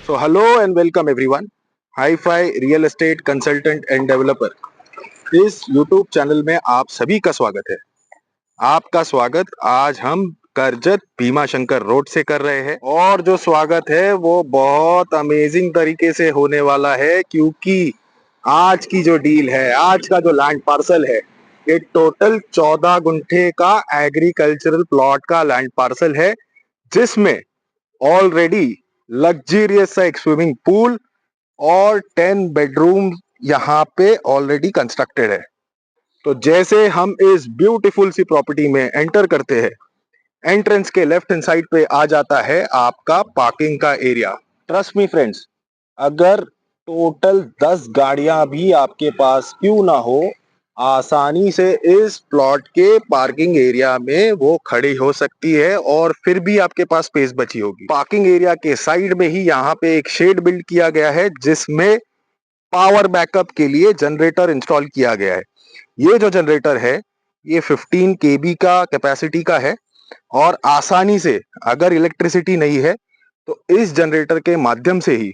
So hello and welcome everyone. Hi fi real estate consultant and developer इस YouTube channel में आप सभी का स्वागत है। आपका स्वागत आज हम करजत भीमा शंकर रोड से कर रहे हैं और जो स्वागत है वो बहुत अमेजिंग तरीके से होने वाला है, क्योंकि आज की जो डील है, आज का जो लैंड पार्सल है, ये टोटल 14 गुंठे का एग्रीकल्चरल प्लॉट का लैंड पार्सल है, जिसमें ऑलरेडी लग्जरियस सा एक स्विमिंग पूल और 10 बेडरूम यहाँ पे ऑलरेडी कंस्ट्रक्टेड है। तो जैसे हम इस ब्यूटीफुल सी प्रॉपर्टी में एंटर करते हैं, एंट्रेंस के लेफ्ट हैंड साइड पे आ जाता है आपका पार्किंग का एरिया। ट्रस्ट मी फ्रेंड्स, अगर टोटल 10 गाड़ियां भी आपके पास क्यों ना हो, आसानी से इस प्लॉट के पार्किंग एरिया में वो खड़ी हो सकती है और फिर भी आपके पास स्पेस बची होगी। पार्किंग एरिया के साइड में ही यहाँ पे एक शेड बिल्ड किया गया है, जिसमें पावर बैकअप के लिए जनरेटर इंस्टॉल किया गया है। ये जो जनरेटर है, ये 15 केबी का कैपेसिटी का है और आसानी से अगर इलेक्ट्रिसिटी नहीं है तो इस जनरेटर के माध्यम से ही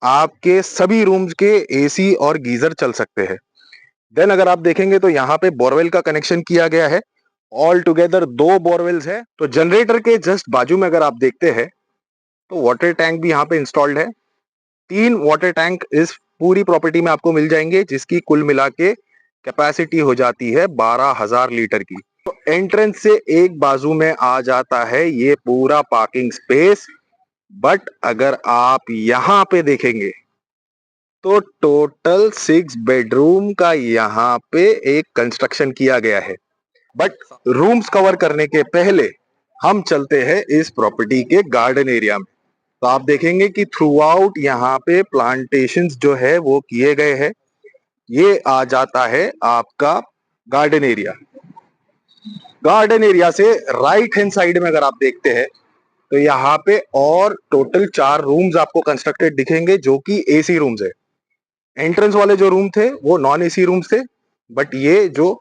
आपके सभी रूम्स के एसी और गीजर चल सकते हैं। देन अगर आप देखेंगे तो यहाँ पे बोरवेल का कनेक्शन किया गया है। ऑल टुगेदर 2 बोरवेल्स है। तो जनरेटर के जस्ट बाजू में अगर आप देखते हैं तो वाटर टैंक भी यहाँ पे इंस्टॉल्ड है। 3 वाटर टैंक इस पूरी प्रॉपर्टी में आपको मिल जाएंगे, जिसकी कुल मिला के कैपेसिटी हो जाती है 12,000 लीटर की। तो एंट्रेंस से एक बाजू में आ जाता है ये पूरा पार्किंग स्पेस। बट अगर आप यहाँ पे देखेंगे तो टोटल 6 बेडरूम का यहाँ पे एक कंस्ट्रक्शन किया गया है। बट रूम्स कवर करने के पहले हम चलते हैं इस प्रॉपर्टी के गार्डन एरिया में। तो आप देखेंगे कि थ्रू आउट यहाँ पे प्लांटेशंस जो है वो किए गए हैं। ये आ जाता है आपका गार्डन एरिया। गार्डन एरिया से राइट हैंड साइड में अगर आप देखते हैं तो यहाँ पे और टोटल 4 रूम्स आपको कंस्ट्रक्टेड दिखेंगे, जो कि एसी रूम्स है। एंट्रेंस वाले जो रूम थे वो नॉन एसी रूम्स थे, बट ये जो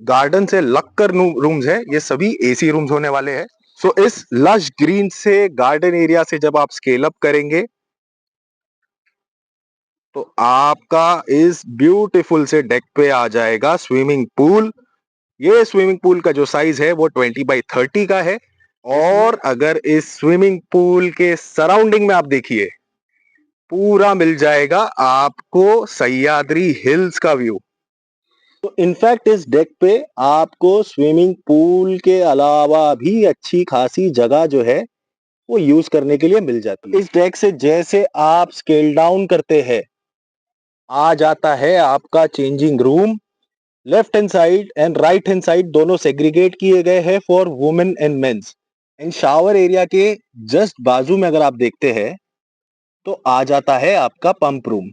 गार्डन से लगकर रूम्स है ये सभी एसी रूम्स होने वाले हैं। सो इस लश ग्रीन से गार्डन एरिया से जब आप स्केल अप करेंगे तो आपका इस ब्यूटीफुल से डेक पे आ जाएगा स्विमिंग पूल। ये स्विमिंग पूल का जो साइज है वो 20x30 का है। और अगर इस स्विमिंग पूल के सराउंडिंग में आप देखिए, पूरा मिल जाएगा आपको सह्याद्री हिल्स का व्यू। तो इनफैक्ट इस डेक पे आपको स्विमिंग पूल के अलावा भी अच्छी खासी जगह जो है वो यूज करने के लिए मिल जाती है। इस डेक से जैसे आप स्केल डाउन करते हैं, आ जाता है आपका changing room. Left hand side and right hand side दोनों सेग्रीगेट किए गए हैं for women and mens. And shower area के जस्ट बाजू में अगर आप देखते हैं तो आ जाता है आपका pump room.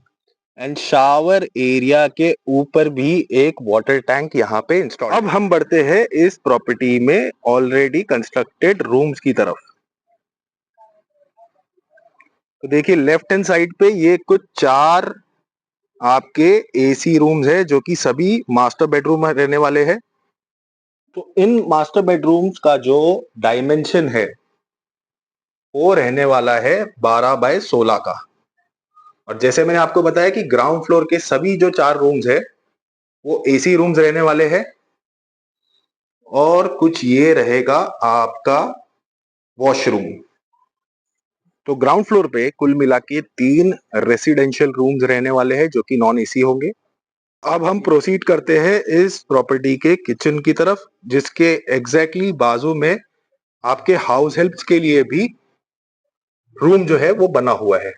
And shower area के ऊपर भी एक वाटर टैंक यहाँ पे इंस्टॉल। अब हम बढ़ते हैं इस प्रॉपर्टी में ऑलरेडी कंस्ट्रक्टेड रूम्स की तरफ। तो देखिए लेफ्ट हैंड साइड पे ये कुछ 4 आपके एसी रूम्स है, जो कि सभी मास्टर बेडरूम रहने वाले हैं। तो इन मास्टर बेडरूम्स का जो डायमेंशन है वो रहने वाला है 12x16 का। और जैसे मैंने आपको बताया कि ग्राउंड फ्लोर के सभी जो 4 रूम्स है वो एसी रूम्स रहने वाले हैं। और कुछ ये रहेगा आपका वॉशरूम। तो ग्राउंड फ्लोर पे कुल मिला के 3 रेसिडेंशियल रूम्स रहने वाले हैं, जो कि नॉन एसी होंगे। अब हम प्रोसीड करते हैं इस प्रॉपर्टी के किचन की तरफ, जिसके एग्जैक्टली बाजू में आपके हाउस हेल्प्स के लिए भी रूम जो है वो बना हुआ है।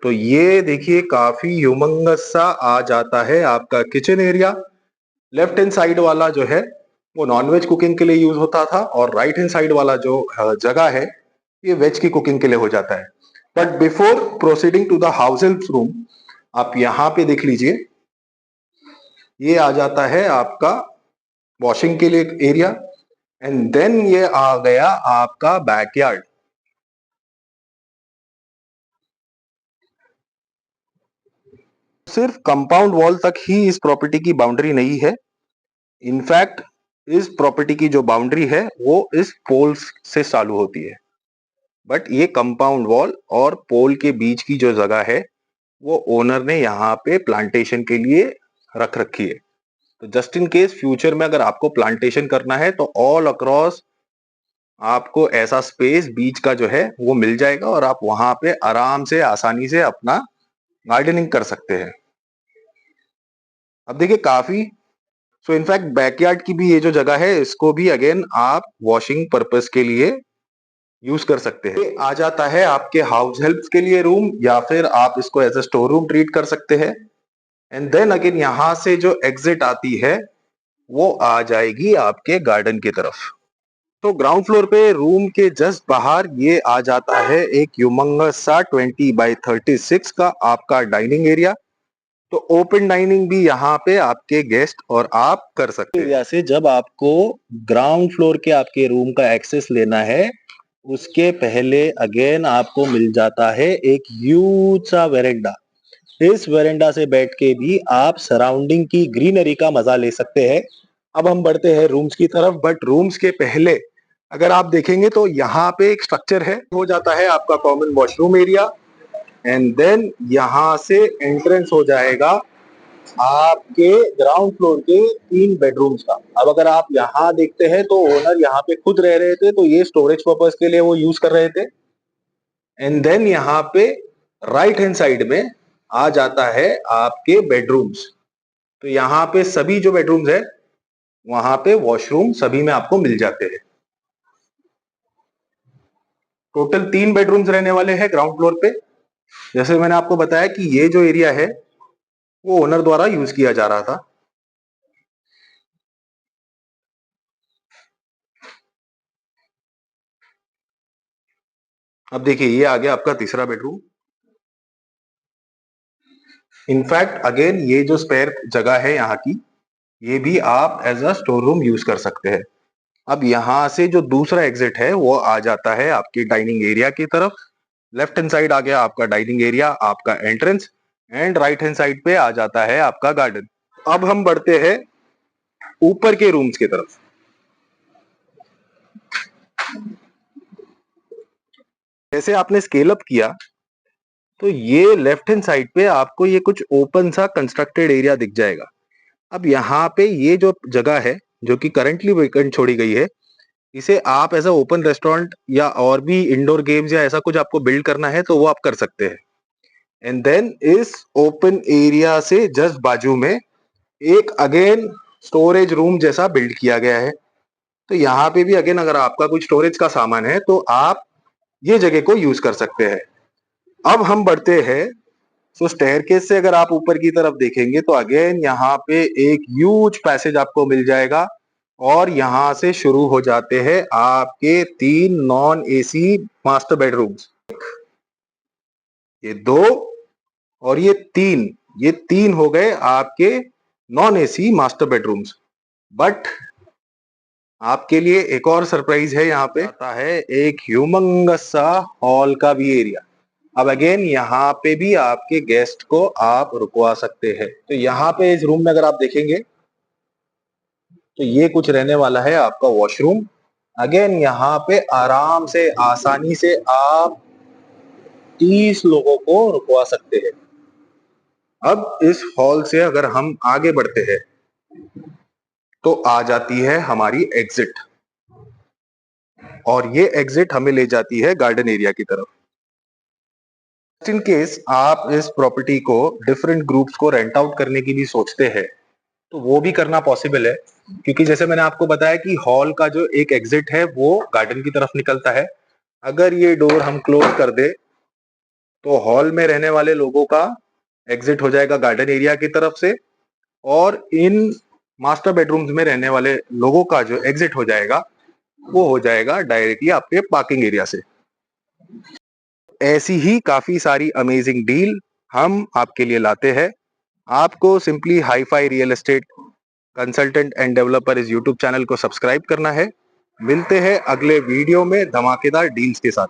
तो ये देखिए काफी ह्यूमंगस सा आ जाता है आपका kitchen area. Left hand side वाला जो है वो नॉनवेज कुकिंग के लिए यूज होता था, और राइट हैंड साइड वाला जो जगह है ये वेज की कुकिंग के लिए हो जाता है। But before proceeding to the house help room, आप यहाँ पे देख लीजिए, ये आ जाता है आपका वॉशिंग के लिए एरिया। एंड देन ये आ गया आपका बैकयार्ड। सिर्फ कंपाउंड वॉल तक ही इस प्रॉपर्टी की बाउंड्री नहीं है। इनफैक्ट इस प्रॉपर्टी की जो बाउंड्री है वो इस पोल्स से चालू होती है। बट ये कंपाउंड वॉल और पोल के बीच की जो जगह है वो ओनर ने यहाँ पे प्लांटेशन के लिए रख रखी है। तो जस्ट इन केस फ्यूचर में अगर आपको प्लांटेशन करना है तो ऑल अक्रॉस आपको ऐसा स्पेस बीच का जो है वो मिल जाएगा और आप वहां पे आराम से आसानी से अपना गार्डनिंग कर सकते हैं। अब देखिए काफी इनफैक्ट बैकयार्ड की भी ये जो जगह है इसको भी अगेन आप वॉशिंग पर्पस के लिए यूज कर सकते हैं। आ जाता है आपके हाउस हेल्प के लिए रूम, या फिर आप इसको as a store room treat कर सकते हैं। एंड देन अगेन यहां से जो एग्जिट आती है वो आ जाएगी आपके गार्डन की तरफ। तो ग्राउंड फ्लोर पे रूम के जस्ट बाहर ये आ जाता है एक ह्यूमंगस सा 20x36 का आपका डाइनिंग एरिया। तो ओपन डाइनिंग भी यहाँ पे आपके गेस्ट और आप कर सकते हैं। एरिया से जब आपको ग्राउंड फ्लोर के आपके रूम का एक्सेस लेना है उसके पहले अगेन आपको मिल जाता है एक ह्यूज सा वेरेंडा। इस वेरेंडा से बैठ के भी आप सराउंडिंग की ग्रीनरी का मजा ले सकते हैं। अब हम बढ़ते हैं रूम्स की तरफ, बट रूम्स के पहले अगर आप देखेंगे तो यहाँ पे एक स्ट्रक्चर है, हो जाता है आपका common washroom area. And then यहाँ से एंट्रेंस हो जाएगा आपके ग्राउंड फ्लोर के 3 बेडरूम्स का। अब अगर आप यहाँ देखते हैं तो ओनर यहाँ पे खुद रह रहे थे, तो ये स्टोरेज पर्पस के लिए वो यूज कर रहे थे। एंड देन यहाँ पे राइट हैंड साइड में आ जाता है आपके बेडरूम्स। तो यहाँ पे सभी जो बेडरूम्स है वहां पे वॉशरूम सभी में आपको मिल जाते हैं। टोटल 3 बेडरूम्स रहने वाले हैं ग्राउंड फ्लोर पे। जैसे मैंने आपको बताया कि ये जो एरिया है वो ओनर द्वारा यूज किया जा रहा था। अब देखिए ये आ गया आपका तीसरा बेडरूम। इनफैक्ट अगेन ये जो स्पेयर जगह है यहाँ की, ये भी आप as a store room use कर सकते हैं। अब यहाँ से जो दूसरा एग्जिट है वो आ जाता है आपकी डाइनिंग एरिया की तरफ। लेफ्ट हैंड साइड आ गया आपका डाइनिंग एरिया, आपका entrance. And right hand side पे आ जाता है आपका गार्डन। अब हम बढ़ते हैं ऊपर के रूम्स की तरफ। जैसे आपने स्केल अप किया तो ये लेफ्ट हैंड साइड पे आपको ये कुछ ओपन सा कंस्ट्रक्टेड एरिया दिख जाएगा। अब यहाँ पे ये जो जगह है जो कि करंटली वेकेंट छोड़ी गई है, इसे आप एज अ ओपन रेस्टोरेंट या और भी इंडोर गेम्स या ऐसा कुछ आपको बिल्ड करना है तो वो आप कर सकते हैं। एंड देन इस ओपन एरिया से जस्ट बाजू में एक अगेन स्टोरेज रूम जैसा बिल्ड किया गया है। तो यहाँ पे भी अगेन अगर आपका कुछ स्टोरेज का सामान है तो आप ये जगह को यूज कर सकते हैं। अब हम बढ़ते हैं। सो स्टेयरकेस से अगर आप ऊपर की तरफ देखेंगे तो अगेन यहाँ पे एक ह्यूज पैसेज आपको मिल जाएगा और यहाँ से शुरू हो जाते हैं आपके 3 नॉन एसी मास्टर बेडरूम्स। ये 2 और ये तीन हो गए आपके non AC master bedrooms. But आपके लिए एक और सरप्राइज है, यहाँ पे आता है एक ह्यूमंगस सा हॉल का भी एरिया। अब अगेन यहाँ पे भी आपके गेस्ट को आप रुकवा सकते हैं। तो यहाँ पे इस रूम में अगर आप देखेंगे तो ये कुछ रहने वाला है आपका वॉशरूम। अगेन यहाँ पे आराम से आसानी से आप 30 लोगों को रुकवा सकते हैं। अब इस हॉल से अगर हम आगे बढ़ते हैं तो आ जाती है हमारी एग्जिट, और ये एग्जिट हमें ले जाती है गार्डन एरिया की तरफ। इन केस आप इस प्रॉपर्टी को डिफरेंट ग्रुप्स को रेंट आउट करने की भी सोचते हैं तो वो भी करना पॉसिबल है, क्योंकि जैसे मैंने आपको बताया कि हॉल का जो एक एग्जिट है वो गार्डन की तरफ निकलता है। अगर ये डोर हम क्लोज कर दे तो हॉल में रहने वाले लोगों का एग्जिट हो जाएगा गार्डन एरिया की तरफ से, और इन मास्टर बेडरूम्स में रहने वाले लोगों का जो एग्जिट हो जाएगा वो हो जाएगा डायरेक्टली आपके पार्किंग एरिया से। ऐसी ही काफी सारी अमेजिंग डील हम आपके लिए लाते हैं। आपको simply hi fi real estate consultant and developer इस यूट्यूब चैनल को सब्सक्राइब करना है। मिलते हैं अगले वीडियो में धमाकेदार डील्स के साथ।